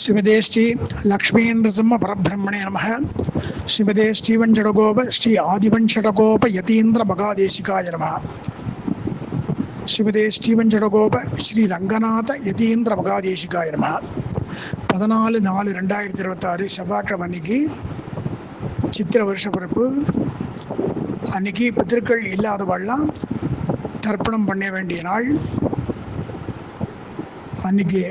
श्रीमते श्री लक्ष्मीन्द्रसिंह परब्रह्मणे नमः। श्रीमते श्रीवंशटगोप श्री आदिवंशटगोप यतीन्द्र मगादेशिकाय नमः। श्रीमते श्रीवंशटगोप श्री रंगनाथ यतीन्द्र मगादेशिकाय नमः। 14/4/2026 செவ்வாய்க்கிழமை அன்னைக்கு சித்திர வருஷ பிறப்பு அன்னைக்கு பித்திருக்கள் இல்லாதவெல்லாம் தர்ப்பணம் பண்ண வேண்டிய நாள். அன்னைக்கு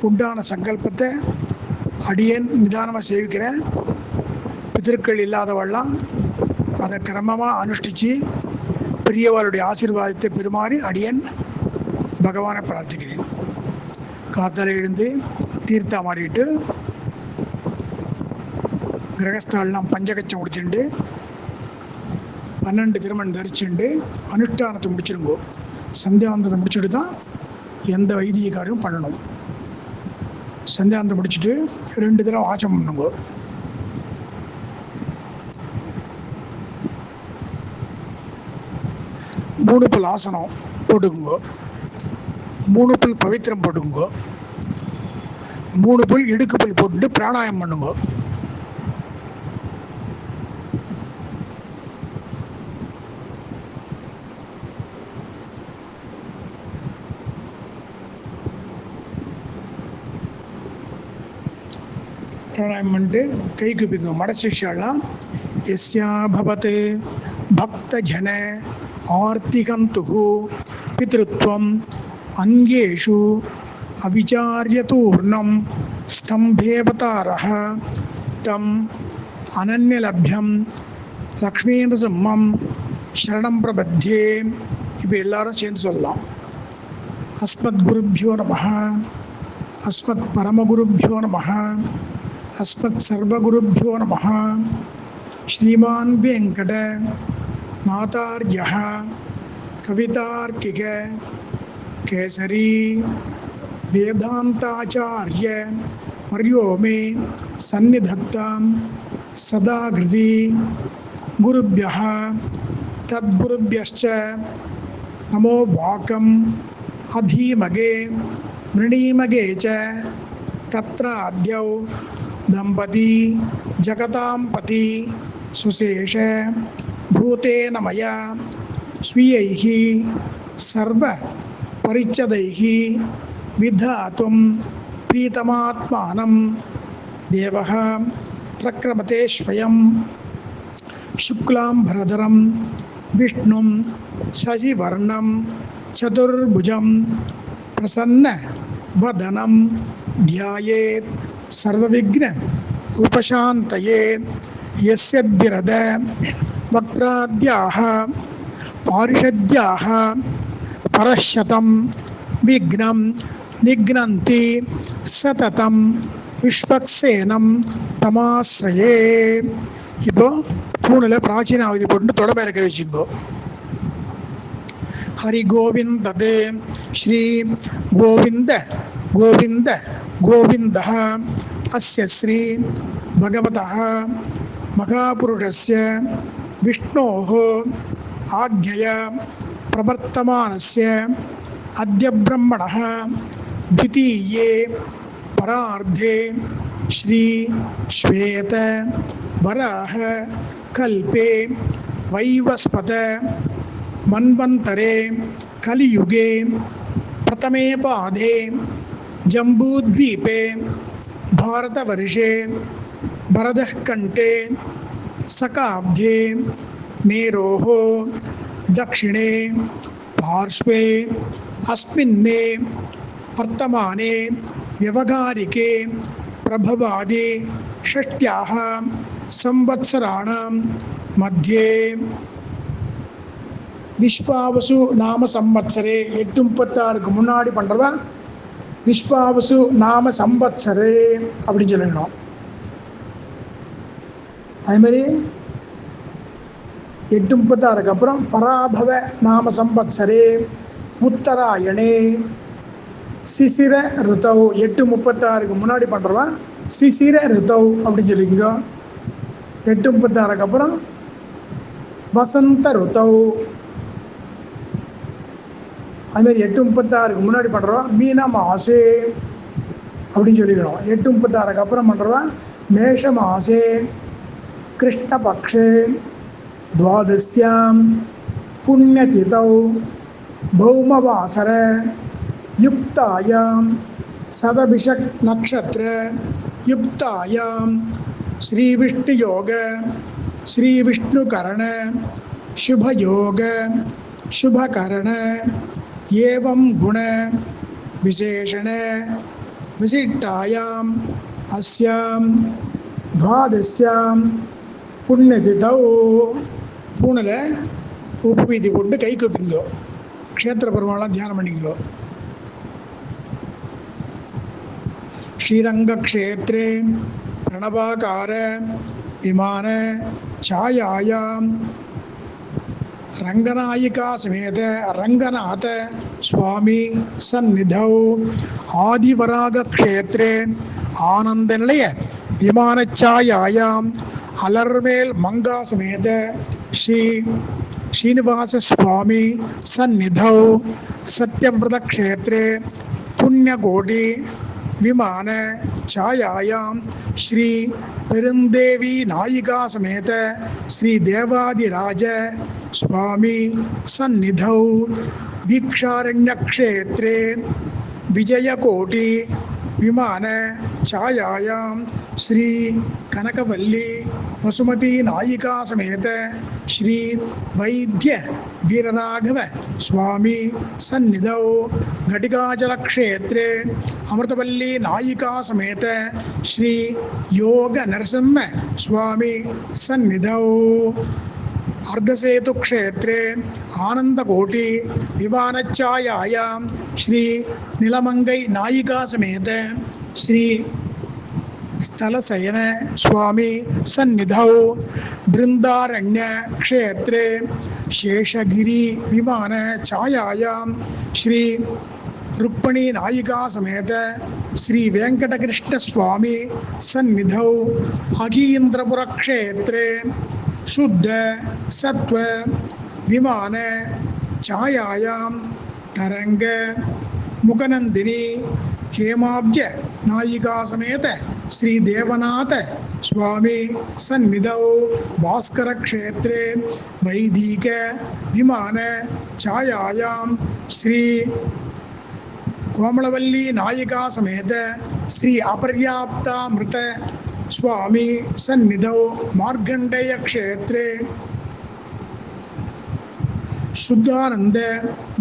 உண்டான சங்கல்பத்தை அடியேன் நிதானமாக சேவிக்கிறேன். பித்திருக்கள் இல்லாதவெல்லாம் அதை கிரமமாக அனுஷ்டித்து பெரியவர்களுடைய ஆசீர்வாதத்தை பெருமாறி அடியேன் பகவானை பிரார்த்திக்கிறேன். காத்தால எழுந்து தீர்த்தம் மாறிட்டு கிரகஸ்தாலெலாம் பஞ்சகச்சம் முடிச்சுண்டு 12 திருமணம் தரிச்சுண்டு அனுஷ்டானத்தை முடிச்சிருங்கோ. சந்தியாந்தத்தை முடிச்சுட்டு தான் எந்த வைத்திய காரியம் பண்ணணும். சந்தியாந்தம் முடிச்சுட்டு 2 தடவை ஆச்சம் பண்ணுங்கோ. மூணு புல் ஆசனம் போட்டுக்குங்கோ. 3 புல் பவித்திரம் போட்டுக்குங்கோ. 3 புல் இடுக்கு புல் போட்டு பிராணாயம் பண்ணுங்கோ. பிராணாயம் பண்ணிட்டு கை குப்பிங்க. மடசிஷாலாம் எஸ்யா பவத் பக்த ஜன ஆர்த்திகந்துஹு பித்ருத்வம் அங்கேஷு அவிச்சாரியதூர்ணம் ஸ்தம்பேவதாரஹ தம் அனன்யலப்யம் லக்ஷ்மீந்திரசிம்மம் சரணம் பிரபத்யே. இப்போ எல்லாரும் சேர்ந்து சொல்லலாம். அஸ்மத் குருப்யோ நமஹ, அஸ்மத் பரமகுருப்யோ நமஹ, அஸ்மத் சர்வகுருப்யோ நமஹ. ஸ்ரீமான் வெங்கட நாதார்யः கவிதார்க்கிக கேசரி வேதாந்தாச்சார்ய வர்யோ மே சந்நிதத்தாம் சதா கிருதி. குருப்யः தத்குருப்யश्च நமோ வாக்கம் அதீமகே மிருணீமகே ச தத்ர அத்யௌ தம்பதி ஜகதாம் பதி சுசேஷ பூதேன மயா ஸ்வீயைஹ சர்வ பரிச்சதைஹ விதாத்தும் பிரீதமாத்மானம் தேவஹ பிரக்ரமதே ஸ்வயம். சுக்லாம்பரதரம் விஷ்ணும் சசிவர்ணம் சதுர்புஜம் பிரசன்ன வதனம் த்யாயேத் சர்வவிக்ன உபசாந்தயே. யஸ்யத்விரத வக்ராத்யாஹ பாரிஷத்யாஹ பரஷதம் விக்னம் நிக்னந்தி சததம் விஸ்வக்சேனம் தமாஸ்ரயே. இப்போ பூணில் பிராச்சீனாவதி போட்டு தொட மேலே கை வச்சுக்கோ. ஹரி கோவிந்த ஸ்ரீ கோவிந்த கோவிந்த கோவிந்த அஸ்ய ஸ்ரீ பகவதः மகாபுருஷஸ்ய விஷ்ணோः ஆக்ஞயா பிரவர்த்தமானஸ்ய அத்ய பிரம்மணः த்விதீயே பரார்த்தே ஸ்ரீ ஸ்வேத வராஹ கல்பே வைவஸ்வத மன்வந்தரே கலியுகே பிரதமே பாதே ஜம்பூத்வீபே பாரதவர்ஷே பரதः கண்டே சகாப்தே மேரோः தக்ஷிணே பார்ஷ்வே அஸ்மின்னே வர்த்தமானே व्यवहारिके प्रभवादि षष्ट्याः संवत्सराणां मध्ये விஸ்வாவசு நாம சம்பத்சரே 836க்கு முன்னாடி பண்ணுறவா விஸ்வாவசு நாம சம்பத்சரே அப்படின்னு சொல்லணும். அதுமாரி 836க்கு அப்புறம் பராபவ நாம சம்பத்சரே உத்தராயணே சிசிர ரிதவ். 836க்கு முன்னாடி பண்ணுறவா சிசிர ரிதவ் அப்படின்னு சொல்லிக்கோ. 836க்கு அப்புறம் வசந்த ருதவ். அதுமாரி 8:36க்கு முன்னாடி பண்ணுறோம் மீன மாசே அப்படின்னு சொல்லிக்கணும். 8:36 அப்புறம் பண்ணுறவன் மேஷ மாசே கிருஷ்ணபக்ஷே துவாதஸ்யாம் புண்ணியதிதௌ பௌமவாசர யுக்தாயாம் சதபிஷக் நக்ஷத்ர யுக்தாயாம் ஸ்ரீவிஷ்ணுயோக ஸ்ரீவிஷ்ணுகரண शुभयोग शुभकरण एवं गुण विशेषण विशिष्टायाम अस्याम द्वादश्याम पुण्यतिथौ पूणल उपवीति कोண்டு கை கூப்பிங்கோ. க்ஷேத்திர பெருமாளெலாம் தியானம் பண்ணிக்கோ. ஸ்ரீரங்க க்ஷேத்ரே பிரணவாகார விமான छायायाम रंगनायिका समेत रंगनाथ स्वामी सन्निधौ आदिवराग क्षेत्रे आनंद निलय विमान छायायाम अलर्मेल मंगा समेत श्री श्रीनिवास स्वामी सन्निधौ सत्यव्रत क्षेत्रे पुण्यकोटि विमान छायायाम श्री पेरुंदेवी नायिका समेत श्री देवादिराज स्वामी सन्निधौ वीक्षारण्य क्षेत्रे विजयकोटि विमान छायायाम श्री कनकवल्ली वसुमती नायिका समेत श्री वैद्य वीरराघव स्वामी सन्निधौ घटिकाचल क्षेत्रे अमृतवल्ली नायिका समेत श्री योग नरसिंह स्वामी सन्निधौ अर्धसेतु क्षेत्रे आनंदकोटि विमानच्छायायां श्री नीलमंगई नायिका समेत श्री स्थलशयन स्वामी सन्निधौ बृंदारण्य क्षेत्रे शेषगिरी विमान छायायां श्री रुक्मिणी नायिका समेत श्री वेंकटकृष्ण स्वामी सन्निधौ अगीन्द्रपुर क्षेत्रे शुद्ध सत्व विमान छायायां तरंग मुखनंदिनी हेमाब्ज नायिका समेत श्री देवनाथ स्वामी सन्निधौ भास्कर क्षेत्रे वैदिक विमान छायायां श्री कोमलवल्ली नायिका समेत श्री अपर्याप्तामृत स्वामी सन्निधौ मार्कंडेय क्षेत्रे शुद्धानंद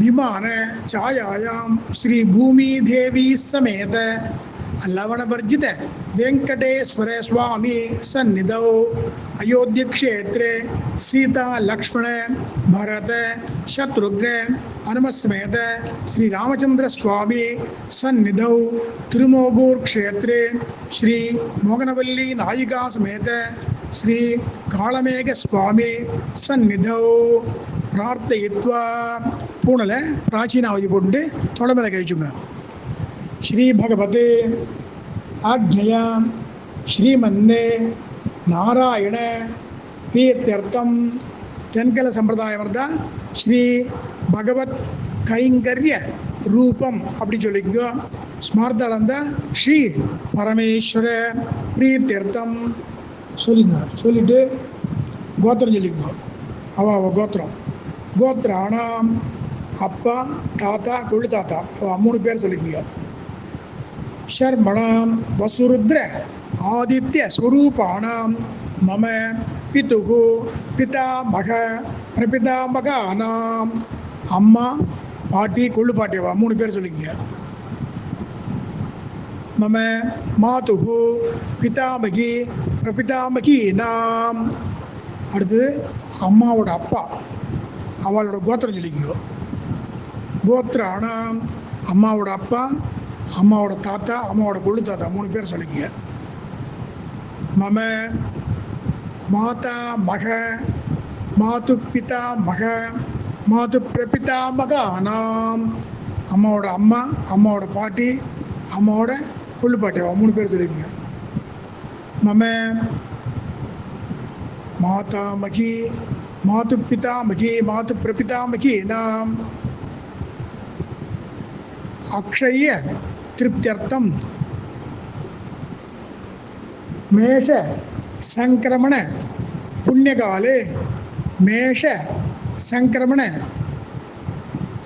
विमान छायायां श्री भूमि देवी समेत लवणवर्जित वेंकटेश्वर स्वामी सन्निधौ अयोध्या क्षेत्रे सीता लक्ष्मण भरत शत्रुघ्न हनुमत समेत श्री रामचंद्र स्वामी सन्निधौ तिरुमोगूर क्षेत्रे श्री मोगनवल्ली नायिका समेत श्री कालमेघ स्वामी सन्निधौ प्रार्थयित्वा पूणल प्राचीनावधि पोट्टु तोडमेल कழிச்சுங்க. श्री भगवते आज्ञया श्रीमन्ने नारायण प्रीत्यर्थम तेन्कल संप्रदाय वर्दा श्री भगवत कैंकर्य रूपम அப்படி சொல்லிக்கோ. ஸ்மார்த்தாளந்த ஸ்ரீ பரமேஸ்வர प्रीत्यर्थम சொல்லுங்க. சொல்லிட்டு கோத்திரம் சொல்லிக்கோ. அவ கோத்திரம் கோத்ராணாம் அப்பா தாத்தா கொள்ளு தாத்தா அவ 3 பேர் சொல்லிக்கோ. शर्मणां वसुरुद्र आदित्य स्वरूपाणां मम पितुः पितामह प्रपितामहानां अम्मा पाटी कोल्लु पाटियवा 3 பேர் சொல்லிங்க. मम मातुः पितामही प्रपितामहीनां அடுத்து அம்மாவோட அப்பா அவளோட கோத்திரம் சொல்லிக்கோ. கோத்ராணாம் அம்மாவோட அப்பா அம்மாவோட தாத்தா அம்மாவோட கொள்ளு தாத்தா 3 பேர் சொல்லிங்க. மம மாதா மக மாது பிதா மக மாது பிரபிதா மகானாம் அம்மாவோட அம்மா அம்மாவோட பாட்டி அம்மாவோட கொள்ளு பாட்டி 3 பேர் சொல்லிங்க. மம மாதா மகி மாது பிதா மகி மாது பிரபிதா மகி நாம் अक्षय तृप्त्यर्थम மேஷ சங்கிரமண புண்ணியகாலே மேஷ சங்கிரமண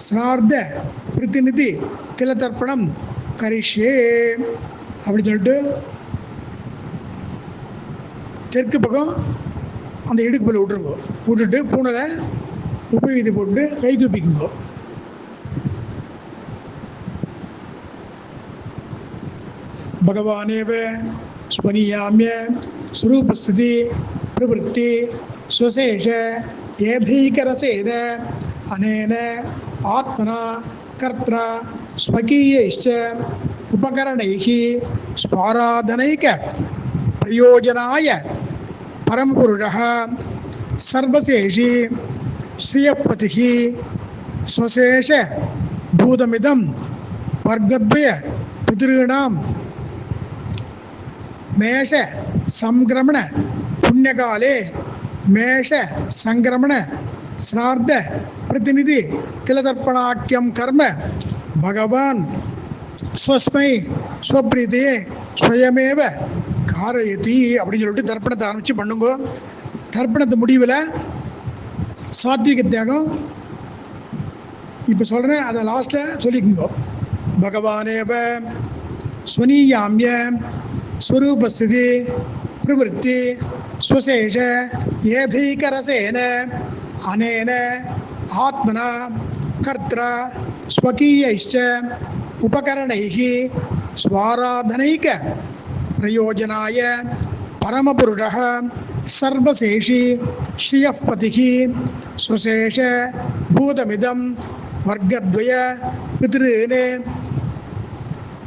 ஸ்ரார்த்த பிரதிநிதி திலதர்ப்பணம் கரிஷ்யே அப்படின்னு சொல்லிட்டு தெற்கு பக்கம் அந்த இடுக்கு போல விட்டுருங்கோ. விட்டுட்டு பூனலை உப்பு இது போட்டு கை கூப்பிக்குங்கோ. பகவானேவ ஸ்வனியாமிய ஸ்வரூபஸ்திதி பிரவருத்தி ஸ்வசேஷ ஏதைகரசேன அனேன ஆத்மனா கர்த்ரா ஸ்வகீயைச்ச உபகரணைः ஸ்வாராதனைக பிரயோஜனாய பரமபுருஷः சர்வசேஷி ஸ்ரீயப்பதிः ஸ்வசேஷ பூதமிதம் வர்கத்வய பிதॄணாம் மேஷ சங்கிரமண புண்ணியகாலே மேஷ சங்கிரமண ஸ்ரார்த்த பிரதிநிதி திலதர்ப்பணாக்கியம் கர்ம பகவான் ஸ்வஸ்மை ஸ்வப்ரீதியே ஸ்வயமேவ காரயதி அப்படின்னு சொல்லிட்டு தர்ப்பணத்தை ஆரம்பித்து பண்ணுங்கோ. தர்ப்பணத்து முடிவில் சாத்விக தியாகம் இப்போ சொல்கிறேன், அதை லாஸ்ட்டில் சொல்லிக்குங்கோ. பகவானேவ ஸ்வனீயாமிய ஸ்வரூபஸ்திதி பிரவருத்தி ஸ்வசேஷ ஏதைகரசேன அனேன ஆத்மனா கர்த்ரா ஸ்வகீயைச்ச உபகரணைः ஸ்வாராதனைக பிரயோஜனாய பரமபுருஷः சர்வசேஷி ஸ்ரீயப்பதிः ஸ்வசேஷ பூதமிதம் வர்கத்வய பிதॄணே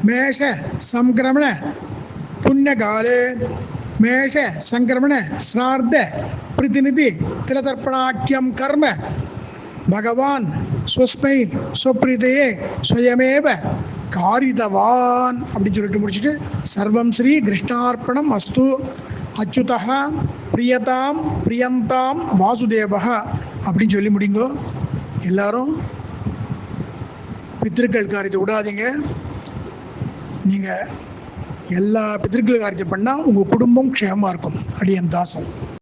மேஷ சங்கிரமண புண்ணியகாலே மேஷ சங்கிரமண ஸ்ரார்த்த பிரதிநிதி திலதர்ப்பணாக்கியம் கர்ம பகவான் ஸ்வஸ்மை ஸ்வப்ரீதையே ஸ்வயமேவ காரிதவான் அப்படின்னு சொல்லிட்டு முடிச்சுட்டு சர்வம் ஸ்ரீ கிருஷ்ணார்ப்பணம் அஸ்து அச்சுதா பிரியதாம் பிரியந்தாம் வாசுதேவா அப்படின்னு சொல்லி முடிங்கோ. எல்லாரும் பித்திருக்கள் காரியத்தை விடாதீங்க. நீங்கள் எல்லா பித்திருக்கள் காரியத்தை பண்ணால் உங்கள் குடும்பம் க்ஷேமமாக இருக்கும். அடியன் தாசன்.